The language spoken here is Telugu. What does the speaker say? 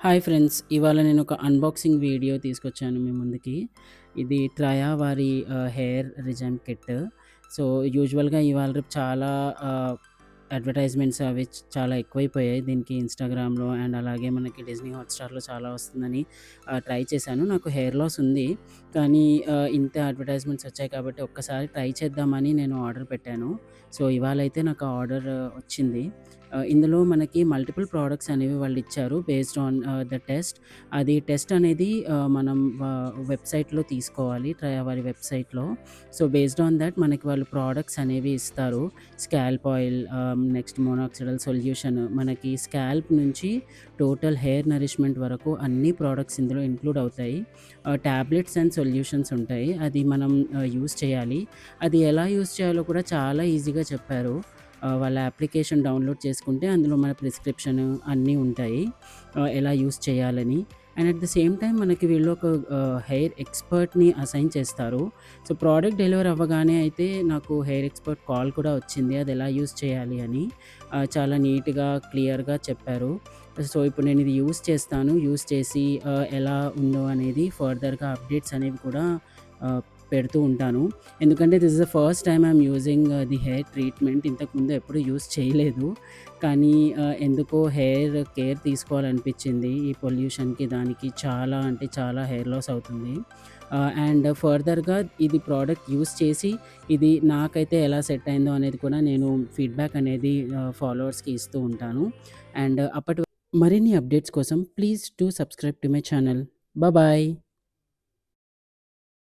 Hi friends! ఇవాళ నేనొక అన్బాక్సింగ్ వీడియో తీసుకొచ్చాను మీ ముందుకి. ఇది ట్రయా వారి హెయిర్ రిజైన్ కిట్. సో, యూజువల్‌గా ఇవాళ రేపు చాలా ఆహ్, అడ్వర్టైజ్‌మెంట్స్ అవి చాలా ఎక్కువైపోయాయి. దీనికి ఇన్‌స్టాగ్రామ్‌లో అండ్ అలాగే మనకి డిజ్నీ హాట్‌స్టార్‌లో చాలా వస్తుందని ట్రై చేశాను. నాకు హెయిర్ లాస్ ఉంది. కానీ ఇంత అడ్వర్టైజ్‌మెంట్స్ వచ్చాయి కాబట్టి ఒక్కసారి ట్రై చేద్దామని నేను ఆర్డర్ పెట్టాను. సో, ఇవాళైతే నాకు ఆ ఆర్డర్ వచ్చింది. ఇందులో మనకి మల్టిపుల్ ప్రొడక్ట్స్ అనేవి వాళ్ళిచ్చారు బేస్డ్ ఆన్ ద టెస్ట్. అది టెస్ట్ అనేది మనం వెబ్‌సైట్‌లో తీసుకోవాలి. ట్రయా వారి వెబ్‌సైట్‌లో. సో, బేస్డ్ ఆన్ థట్ మనకి వాళ్ళు ప్రొడక్ట్స్ అనేవి ఇస్తారు. స్కాల్ప్ ఆయిల్, నెక్స్ట్ మోనాక్సిడల్ సొల్యూషన్, మనకి స్కాల్ప్ నుంచి టోటల్ హెయిర్ నరిష్మెంట్ వరకు అన్ని ప్రొడక్ట్స్ ఇందులో ఇంక్లూడ్ అవుతాయి. టాబ్లెట్స్ అండ్ సొల్యూషన్స్ ఉంటాయి. అది మనం యూజ్ చేయాలి. అది ఎలా యూజ్ చేయాలో కూడా చాలా ఈజీగా చెప్పారు. వాళ్ళ అప్లికేషన్ డౌన్‌లోడ్ చేసుకుంటే అందులో మన ప్రిస్క్రిప్షన్ అన్నీ ఉంటాయి. ఎలా యూజ్ చేయాలని. And at the same time మనకి వీళ్ళు ఒక హెయిర్ ఎక్స్‌పర్ట్‌ని అసైన్ చేస్తారు. సో, ప్రొడక్ట్ డెలివరీ అవ్వగానే అయితే నాకు హెయిర్ ఎక్స్‌పర్ట్ కాల్ కూడా వచ్చింది. అది ఎలా యూజ్ చేయాలి అని. చాలా నీట్‌గా, క్లియర్‌గా చెప్పారు. సో, ఇప్పుడు నేను ఇది యూజ్ చేస్తాను. యూజ్ చేసి ఎలా ఉందో అనేది ఫర్దర్‌గా అప్డేట్స్ అనేవి కూడా ఆహ్, పెడుతూ ఉంటాను. ఎందుకంటే this is the first time I'm using the hair treatment. ఇంతకుముందు ఎప్పుడు యూజ్ చేయలేదు. కానీ ఎందుకో హెయిర్ కేర్ తీసుకోవాలనిపించింది. ఈ పొల్యూషన్‌కి దానికి చాలా అంటే చాలా హెయిర్ లాస్ అవుతుంది. అండ్ ఫర్దర్‌గా ఇది ప్రోడక్ట్ యూజ్ చేసి ఇది నాకైతే ఎలా సెట్ అయిందో అనేది కూడా నేను ఫీడ్‌బ్యాక్ అనేది ఫాలోవర్స్‌కి ఇస్తూ ఉంటాను. అండ్ అప్పటి మరిన్ని అప్డేట్స్ కోసం please do subscribe to my channel. Bye.